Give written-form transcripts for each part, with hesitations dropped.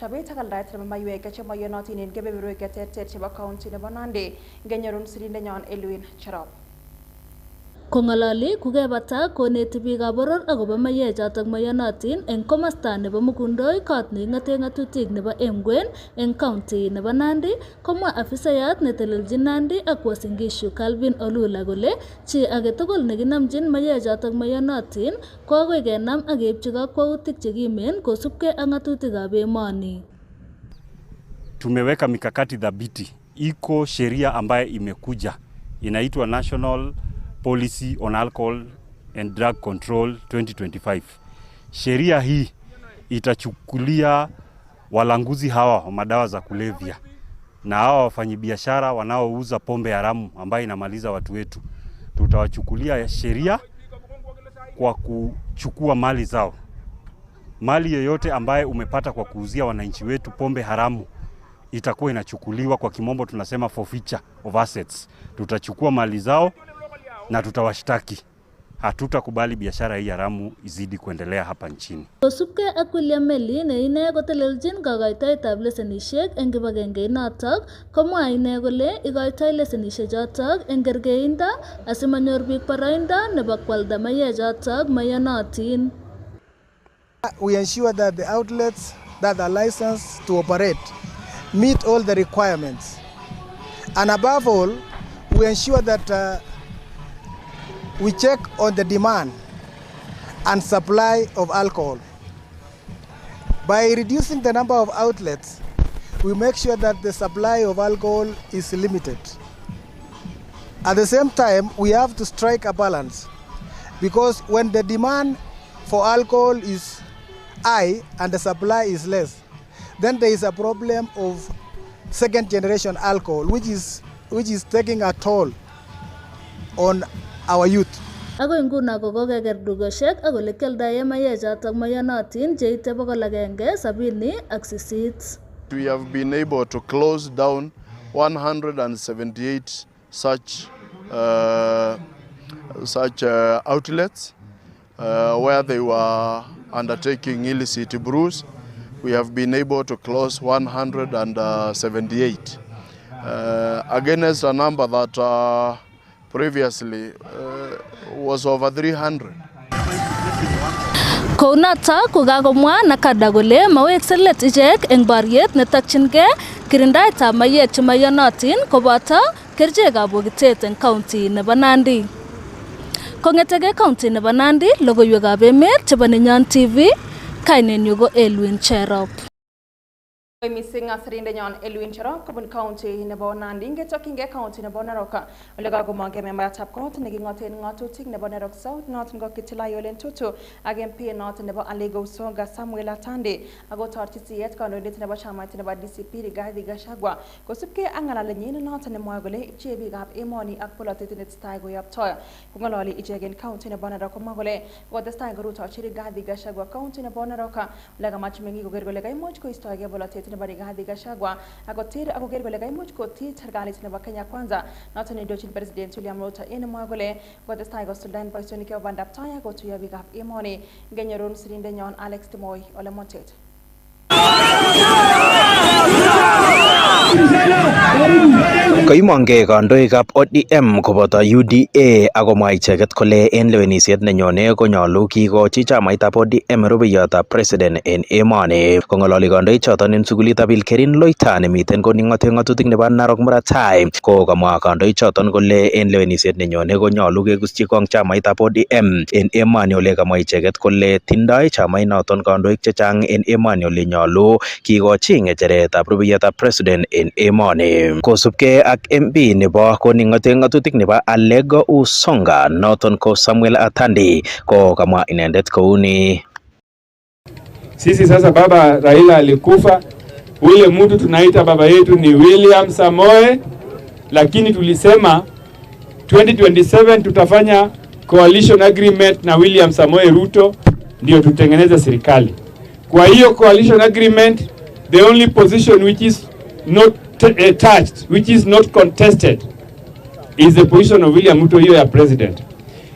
chobet ak aldaet nebo maiywek chemoyonotin en kebeberwek cheterter chebo county nebo Nandi ngenyorun sirindenyon Elwin Cherop. Kongalali kukebata koneti biikab boror akobo mayechotok moyonotin eng komosta nebo Mukundoi kot neking'ate ng'atutik nebo Emgwen eng county nebo Nandi, komwa afisayat netelelchin Nandi ak Uasin Gishu Calvin Olula kole chi age tugul nekinamchin mayechotok moyonotin ko agoi kenam ak keipchi kakwautik chekimen kosubkei ak ng'atutikab emoni. Tumeweka mikakati dhabiti. Iko sheria ambayo imekuja inaitwa National Policy on Alcohol and Drug Control 2025. Sheria hii itachukulia walanguzi hawa wa madawa za kulevya na hawa wafanyabiashara wanaouza pombe haramu ambayo inamaliza watu wetu. Tutawachukulia sheria kwa kuchukua mali zao. Mali yoyote ambaye umepata kwa kuuzia wananchi wetu pombe haramu itakuwa inachukuliwa, kwa kimombo tunasema forfeiture of assets. Tutachukua mali zao na tutawashtaki. Hatutakubali biashara hii haramu izidi kuendelea hapa nchini. Kosubkei ak William Meli ne ine kotelelchin kakoitoetab lesenisiek eng kibagenge notok, komwa ine kole ikoitoi lesenisiek chotok eng kerkeindo asimanyor biik boroindo nebo kwalda mayechotok moyonotin. We ensure that the outlets that are licensed to operate meet all the requirements, and above all we ensure that we check on the demand and supply of alcohol. By reducing the number of outlets, we make sure that the supply of alcohol is limited. At the same time, we have to strike a balance, because when the demand for alcohol is high and the supply is less, then there is a problem of second generation alcohol, which is taking a toll on our youth. Ako inguna kokeker dukoshek ak ole kialdae mayechotok moyonotin cheite 178. We have been able to close down 178 such outlets where they were undertaking illicit brews. We have been able to close 178 against a number that previously was over 300. Kounata kokakomwa Nakada kole mawekse let ichek eng bariet netakchingei kirindaetab mayek chemoyonotin koboto kerichekab bokitet eng county nebo Nandi. Kongetege county nebo Nandi, logoiwekab emet chebo Nenyon TV, kainenyu ko Elwin Cherop. Missing asirindenyon Elwin Cherop kobun county nebo Nandi ngetokyingei county nebo Narok ole kakomongei membayatab kot neking'oten ng'atutik nebo Narok South noton ko Kitilayo Tutu ak MP noton nebo Alego Usonga Samuel Atande ako torchi siyet kandoindet nebo chamait nebo DCP Rigathi Gachagua kosubkei ak ng'alalenyin noton nemwoe kole ipchee biikab emoni ak polotet netesetai koyoptoi. Kong'ololi icheket county nebo Narok komwa kole kotestai korutochi Rigathi Gachagua county nebo Narok ole kamach meng'ik koker kole kaimuch koistoegei polotet nebo Rigathi Gachagua akotir akoker kole kaimuch kotit serikalit nebo Kenya Kwanza noton neindochin President William Ruto en mwa kole kotestai kosuldaen boisionik chebo bandaptai akotuiyo biikab emoni ngenyorun sirindenyon Alex Timoy Ole Motet. Koimongei kandoikab ODM koboto UDA akomwa icheket kole en lewenisiet nenyone konyolu kikochi chamaitab ODM rubeyotab president en emoni. Kong'ololi kandoichoton en sukulitab Ilkerin Loita nemiten koning'ote ng'atutik nebo Narok murot tai, ko kamwa kandoichoton kole en lewenisiet nenyone konyolu kekuschi kong chamaitab ODM en emoni, ole kamwa icheket kole tindoi chamainoton kandoik chechang en emoni ole nyolu kikochi ng'echeretab rubeyotab president en emoni. Kosubkei ak MP nebo koning'ote ng'atutik nebo Alego Usonga noton ko Samuel Atande, ko kamwa inendet kouni: sisi sasa baba Raila alikufa, ule mtu tunaita baba yetu ni William Samoe, lakini tulisema 2027 tutafanya coalition agreement na William Samoe Ruto ndio tutengeneze serikali. Kwa hiyo coalition agreement, the only position which is not touched, which is not contested, is the position of William Ruto, hiyo ya president.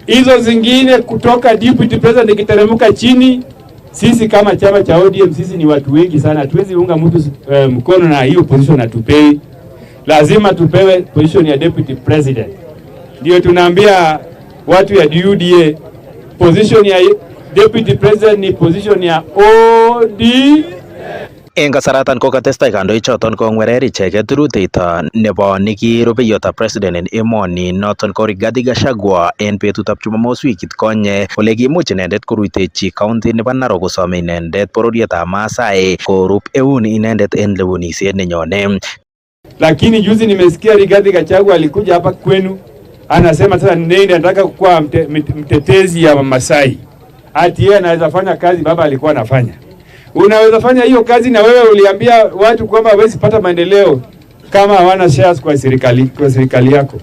Hizo zingine kutoka deputy president ikiteremuka chini Sisi kama chama cha ODM sisi ni watu wengi sana, hatuwezi unga mtu mkono na hiyo position atupei. Lazima tupewe position ya deputy president. Ndio tunaambia watu ya UDA, position ya deputy president ni position ya ODM. Eng kasaratan ko katestai kandoik choton kongwerer icheket ruteito nebo nikirubeiyotab president en emoni noton ko Rigathi Gachagua en betutab Jumamos wikit konye ole kimuch inendet koruitechi county nebo Narok kosome inendet bororietab Maasai korub eun inendet en lewenisiet nenyone. Lakini juzi nimesikia Rigathi Gachagua alikuja hapa kwenu anasema sasa nende anataka kuwa mtetezi ya Maasai. Ati yeye anaweza fanya kazi baba alikuwa anafanya. Unaweza fanya hiyo kazi na wewe uliambia watu kwamba hawezi pata maendeleo kama hawana shares kwa serikali yako.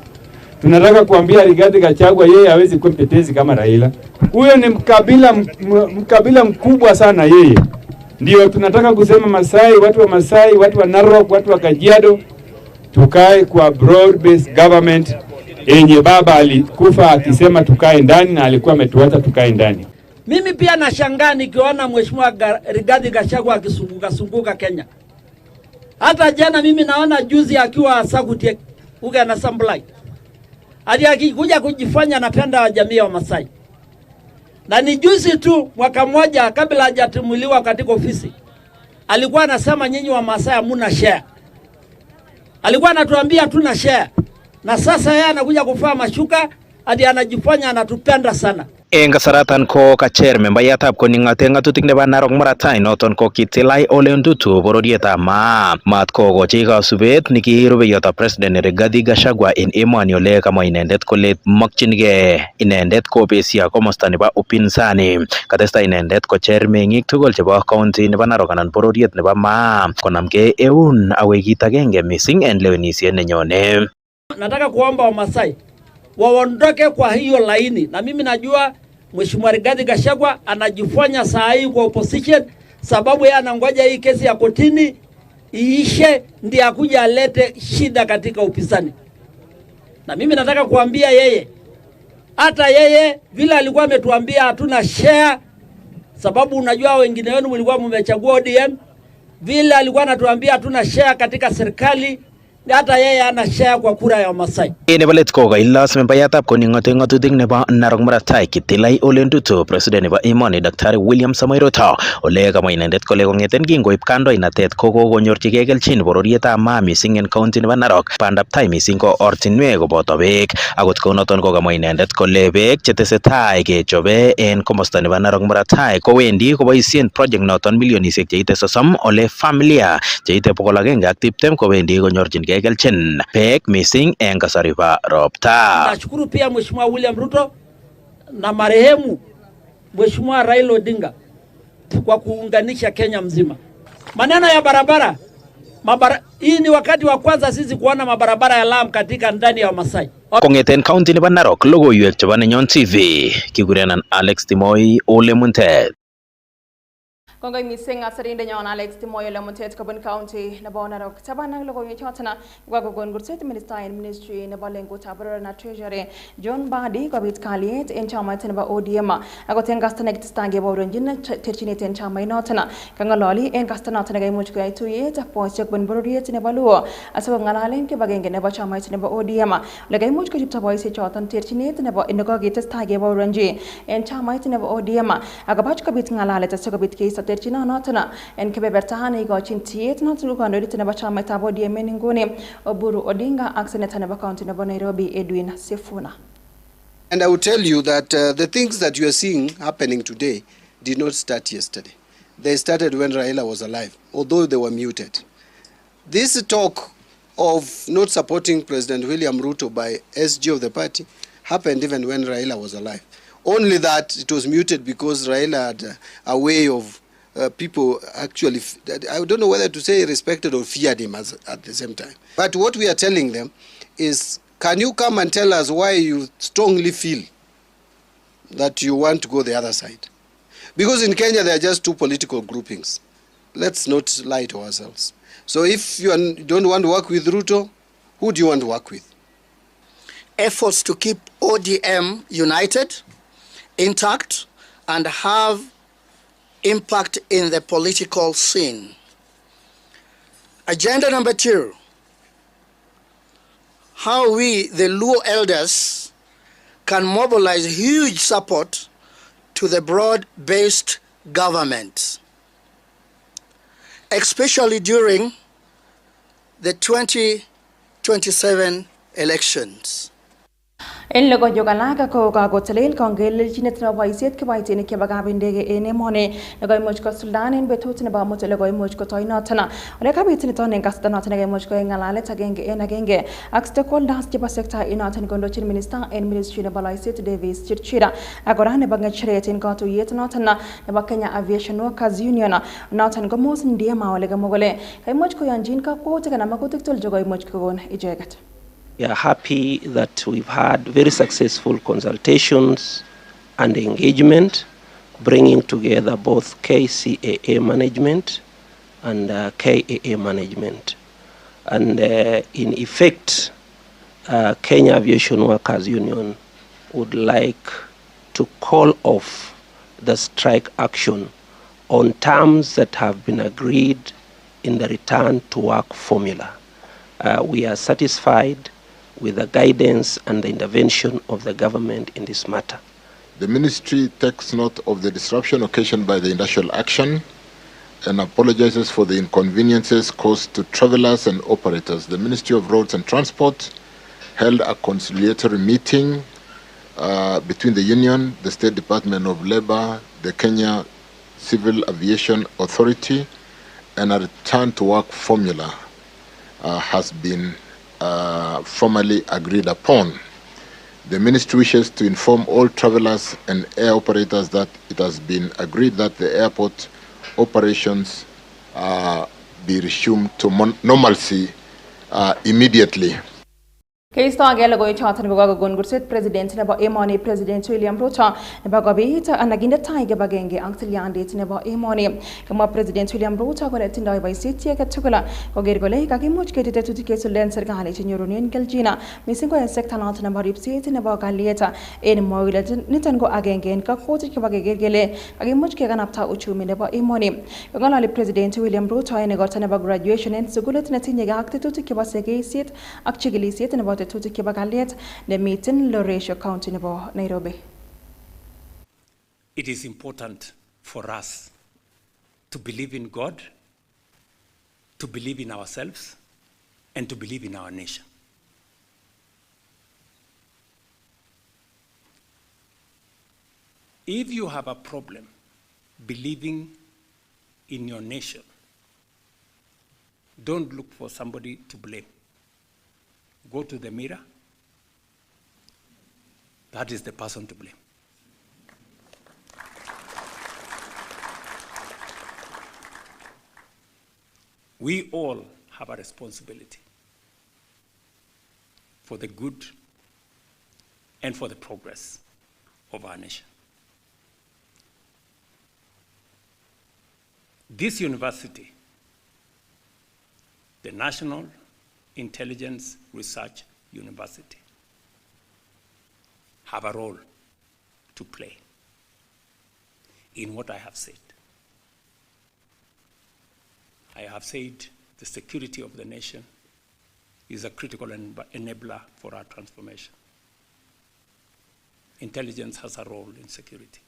Tunataka kuambia Rigathi Gachagua yeye hawezi kuwa mtetezi kama Raila. Huyo ni mkabila mkubwa sana yeye. Ndio tunataka kusema Masai, watu wa Masai, watu wa Narok, watu wa Kajiado tukae kwa broad based government yenye baba alikufa akisema tukae ndani na alikuwa ametuacha tukae ndani. Mimi pia nashangaa nikiona Mheshimiwa Rigathi Gachagua akisunguka Kenya. Hata jana mimi naona juzi akiwa Sagutie uga na Samblai. Hadi akikuja kujifanya anapenda jamii ya Masai. Na ni juzi tu mwaka mmoja kabla hajatimuliwa katika ofisi. Alikuwa anasema nyinyi wa Masai hamna share. Alikuwa anatuambia tuna share. Na sasa yeye anakuja kufaa mashuka hadi anajifanya anatupenda sana. Eng kasaratan ko kacher membayatab koning'ate ng'atutik nebo Narok Maratai noton ko Kitilai Ole Ntutu bororietab mat kokochi kasubet nikirubeiyotab president Rigathi Gachagua en emoni ole kamwa inendet kole mokchinigei inendet kobesia komosta nebo upinsani. Katestai inendet kocher meng'ik tugul chebo county nebo Narok anan bororiet nebo konamgei eun akoi kit agenge missing en lewenisiet nenyone. Nataka kuomba Wamasai waondoke kwa hiyo laini, na mimi najua Mheshimiwa Rigathi Gachagua anajifanya saa hii kwa opposition sababu yeye anangoja hii kesi ya kotini iishe ndiye akuja alete shida katika upinzani. Na mimi nataka kuambia yeye, hata yeye vile alikuwa ametuambia hatuna share sababu unajua wengine wenu mlikuwa mmechagua ODM, vile alikuwa anatuambia hatuna share katika serikali, hata yeye ana share kwa kura ya Masai. Nebo let ko kailas membayatab koning'ate ng'atutik nebo Narok Maratai Kitilai Ole Ntutu president nebo emoni Dr. William Samoei Ruto ole kamwa inendet kole kong'eten kingoib kandoinatet ko kokonyorchigei kelchin bororietab missing en county nebo Narok, bandab tai missing ko ortinwek koboto beek. Akot kounoton ko kamwa inendet kole beek chetesetai kechobe en komosta nebo Narok Maratai kowendi koboisien project noton milionisiek cheite 30 ole familia cheite 120 kowendi konyorchingei kelchin beek missing en kasari ba ropta. Nashukuru pia Mheshimiwa William Ruto na marehemu Mheshimiwa Raila Odinga kwa kuunganisha Kenya mzima. Maneno ya barabara, hii ni wakati wa kwanza sisi kuona mabarabara ya lam katika ndani ya Masai. Kong'eten county nebo Narok, logoiwek chebo Nenyon TV, kikurenan Alex Timoi Ole Muntet. Kongoi missing Nenyon Alex Timoyo Lemontet Kobun County nebo Narok. Tabanang logoiwek choton kokakokon kurset Minister in Ministry nebo lengutab boror na Treasury John Badi kobit kalyet en chamait nebo ODM. Akot en kasta nekitestai keboronjin terchinet en chamainoton. Kang'ololi en kasta noton nekaimuch koyai tuyet ak boisiek kobun bororiet nebo Luo asikong'alalen kibagenge nebo chamait nebo ODM. Ole kaimuch kochipto boisiek choton terchinet nebo nekokitestai keboronji en chamait nebo ODM. Akobach kobit ng'alalet asikobit keisto terchino noton en kebeberta neikochin tiet noton ko kandoindet nebo chamaitab ODM en nguni Oburu Odinga ak senator nebo county nebo Nairobi Edwin Sifuna. And I will tell you that the things that you are seeing happening today did not start yesterday. They started when Raila was alive, although they were muted. This talk of not supporting President William Ruto by SG of the party happened even when Raila was alive. Only that it was muted because Raila had a way of people actually, I don't know whether to say respected or feared him at the same time. But what we are telling them is, can you come and tell us why you strongly feel that you want to go the other side? Because in Kenya there are just two political groupings. Let's not lie to ourselves. So if you don't want to work with Ruto, who do you want to work with? Efforts to keep ODM united, intact, and have impact in the political scene. Agenda number 2, how we, the Luo elders, can mobilize huge support to the broad-based government, especially during the 2027 elections. En logoiwek alak ko kakotelel kongelelchinet nebo boisiet kiboitinik chebo kapindege en emoni nekoimuch kosuldaen en betut nebo amut nekoimuch kotoi noton. Ole kabit niton en kasarta noton nekoimuch koik ng'alalet agenge en agenge ak stakeholders chebo sekta inoton kondochin minister en ministry nebo loiset Davis Chirchir ak kora nebo ng'echeret en katuyet noton nebo Kenya Aviation Workers Union noton ko Mos Ndiema ole kamwa kole kaimuch koyonjin kakwautik anan makutik tugul chekoimuch kokon icheket. We are happy that we've had very successful consultations and engagement, bringing together both KCAA management and KAA management. And in effect, Kenya Aviation Workers Union would like to call off the strike action on terms that have been agreed in the return to work formula. We are satisfied with the guidance and the intervention of the government in this matter. The ministry takes note of the disruption occasioned by the industrial action and apologizes for the inconveniences caused to travelers and operators. The Ministry of Roads and Transport held a conciliatory meeting between the Union, the State Department of Labor, the Kenya Civil Aviation Authority, and a return to work formula has been formally agreed upon. The ministry wishes to inform all travelers and air operators that it has been agreed that the airport operations be resumed to normalcy immediately. Keisto age logoiwek choton ko kakokon kurset president nebo emoni President William Ruto nebo kobit anakinde tai kibagenge ak tilyandit nebo emoni. Kamwa President William Ruto kole tindoi boisiet age tugul koker kole kakimuch ketet tetutik chesuldaen serikali chenyorunen kelchin missing ko en sekta noton nebo ripset nebo kalyet en mwoilet niton ko agenge en kakwautik chebo keker kele kakimuch kekanapta uchumi nebo emoni. Kong'ololi President William Ruto en igorto nebo graduation en sukulit netinye ak tetutik chebo sekeisyet ak chikilisiet nebo tetutik chebo kalyet nemiten Loresho County nebo Nairobi. It is important for us to believe in God, to believe in ourselves, and to believe in our nation. If you have a problem believing in your nation, don't look for somebody to blame. Go to the mirror. That is the person to blame. We all have a responsibility for the good and for the progress of our nation. This university, the National Intelligence Research University, have a role to play in what I have said. I have said the security of the nation is a critical enabler for our transformation. Intelligence has a role in security.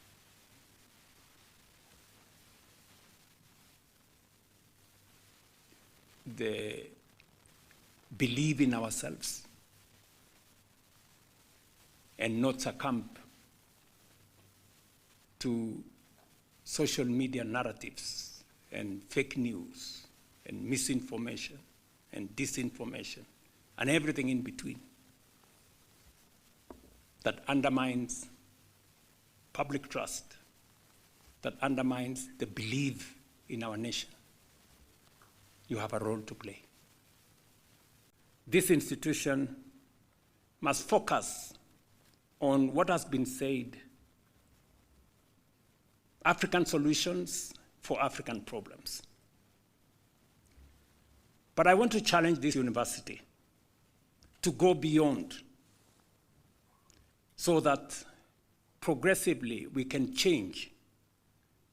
The believe in ourselves and not succumb to social media narratives and fake news and misinformation and disinformation and everything in between that undermines public trust, that undermines the belief in our nation. You have a role to play. This institution must focus on what has been said, African solutions for African problems. But I want to challenge this university to go beyond so that progressively we can change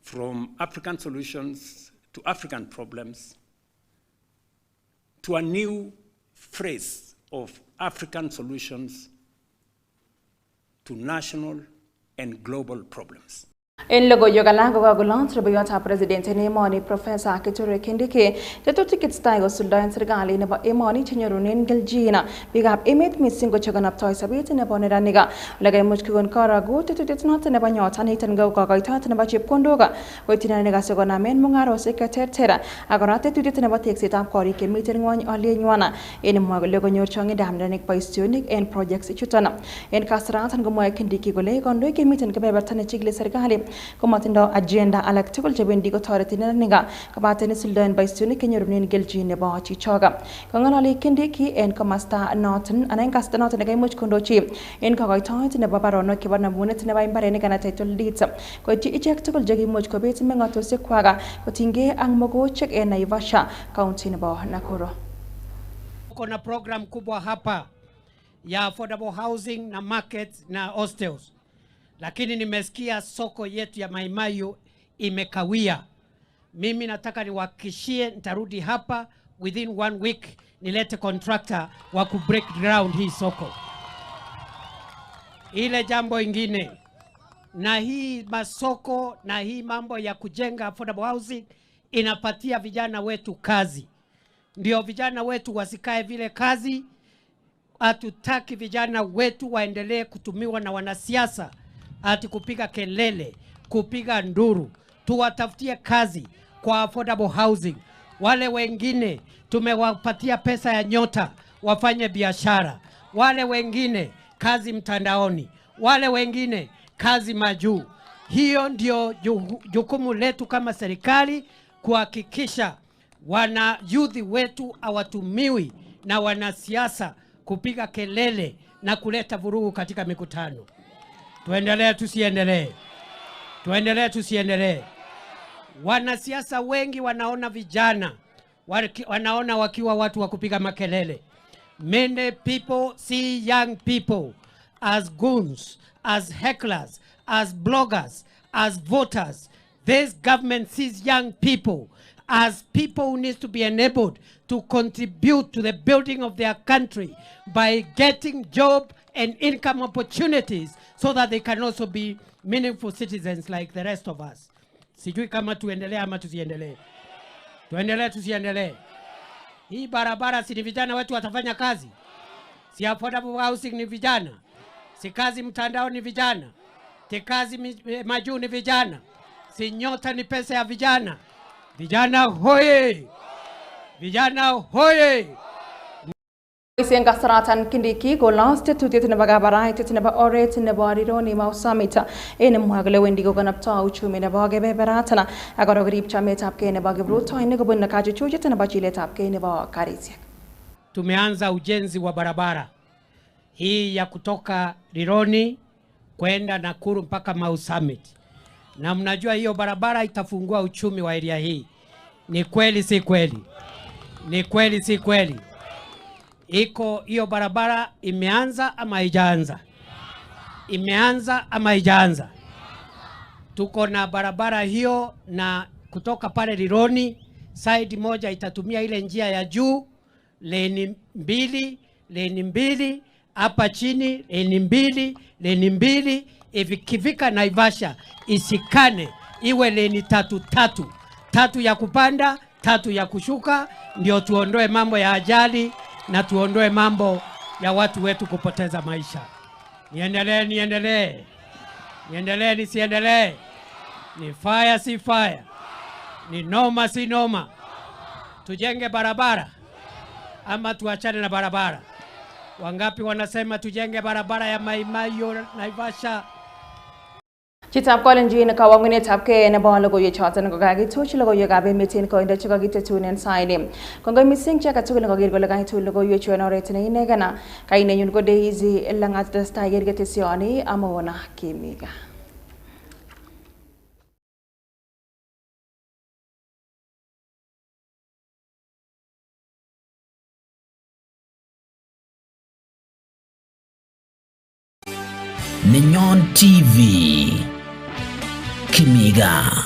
from African solutions to African problems to a new phrase of African solutions to national and global problems. En logoyo galago gagulans rebayota president Nenyon Professor Kitchere Kindiki tetuti kitstaigo suldan sergali nebo emoni chenyorunen geljina bigap emet missing go choganap toy sabit nebo neraniga lagay muchkon karagu tetutit not nebo nyota nitan go gagaitat nebo chepkondoga koitinaniga segonamen mungaro sekatertera agora tetutit nebo teksetab korik kemiten ngwony alyenywana en mwagole gonyor chongi damdanik boisionik en projects ichutana en kasratan gomoy Kindiki gole kondo kemiten kebebertane chigle sergali komatindo agenda alak tugul chebendi kotoreti neraniga kabaten suldan boisionik kenyorunen geljin nebo chichoga kongalali Kindiki en komasta noton anan kasta noton nekaimuch kondochi en kokoitoet nebo baronok kibo namunet nebo imbarenik ana title deeds koityi ichek tugul chekimuch kobet mengatosiek kwaga kotinge ak mogochek en Naivasha county nebo Nakuru. Kuna program kubwa hapa ya affordable housing na markets na hostels. Lakini nimesikia soko yetu ya Maimayu imekawia. Mimi nataka niwahakikishie nitarudi hapa within 1 week nilete contractor wa ku break ground hii soko. Ile jambo ingine na hii masoko na hii mambo ya kujenga affordable housing inapatia vijana wetu kazi. Ndio vijana wetu wasikae vile kazi. Hatutaki vijana wetu waendelee kutumiwa na wanasiasa ati kupiga kelele, kupiga nduru. Tuwatafutie kazi kwa affordable housing. Wale wengine tumewapatia pesa ya nyota wafanye biashara. Wale wengine kazi mtandaoni. Wale wengine kazi majuu. Hiyo ndio jukumu letu kama serikali kuhakikisha wana youth wetu hawatumiwi na wanasiasa kupiga kelele na kuleta vurugu katika mikutano. Tuendelee tusiendelee. Tuendelee tusiendelee. Wanasiasa wengi wanaona vijana, wanaona wakiwa watu wa kupiga makelele. Many people see young people as goons, as hecklers, as bloggers, as voters. This government sees young people as people who need to be enabled to contribute to the building of their country by getting job and income opportunities so that they can also be meaningful citizens like the rest of us. Sijui kama tuendelee ama tusiendelee. Tuendelee tusiendelee. Hii barabara si vijana wetu watafanya kazi. Si affordable housing ni vijana. Si kazi mtandao ni vijana. Si kazi majuu ni vijana. Si nyota ni pesa ya vijana. Vijana hoye! Vijana hoye! Isen kasaratan Kindiki go last to the Nabagabarai to Nabaoret in the body roni mausamita in a muagle wendigo ganapta uchumi nabage beratana. I got a grip chamet up cane about bruto and negabun nakaji chujet and abachile tap cane about Karisia. Tumeanza ujenzi wa barabara hii ya kutoka Rironi kwenda Nakuru mpaka Mau Summit. Na mnajua hiyo barabara itafungua uchumi wa area hii. Ni kweli si kweli? Ni kweli si kweli? Iko hiyo barabara imeanza ama haijaanza? Imeanza ama haijaanza? Tuko na barabara hiyo na kutoka pale Rironi side moja itatumia ile njia ya juu leni mbili hapa chini leni mbili ikifika Naivasha isikane iwe leni tatu ya kupanda 3 ya kushuka, ndio tuondoe mambo ya ajali na tuondoe mambo ya watu wetu kupoteza maisha. Niendelee nisiendelee? Ni fire si fire? Ni noma si noma? Tujenge barabara ama tuachane na barabara? Wangapi wanasema tujenge barabara ya Maimayu Naivasha? Chitap Kolenjin Kawangine Tapke and a Bologo Yachatan Gogagi, Tuchilogo Yagabe meeting coin the Chugagita tune and sign him. Congo missing check at Tugago to Logo Yachu and Oretane Negana, Kaine Yungo Daisy, Langat the Stiger Getisioni, Amona Kimiga. Nenyon TV Kimiga.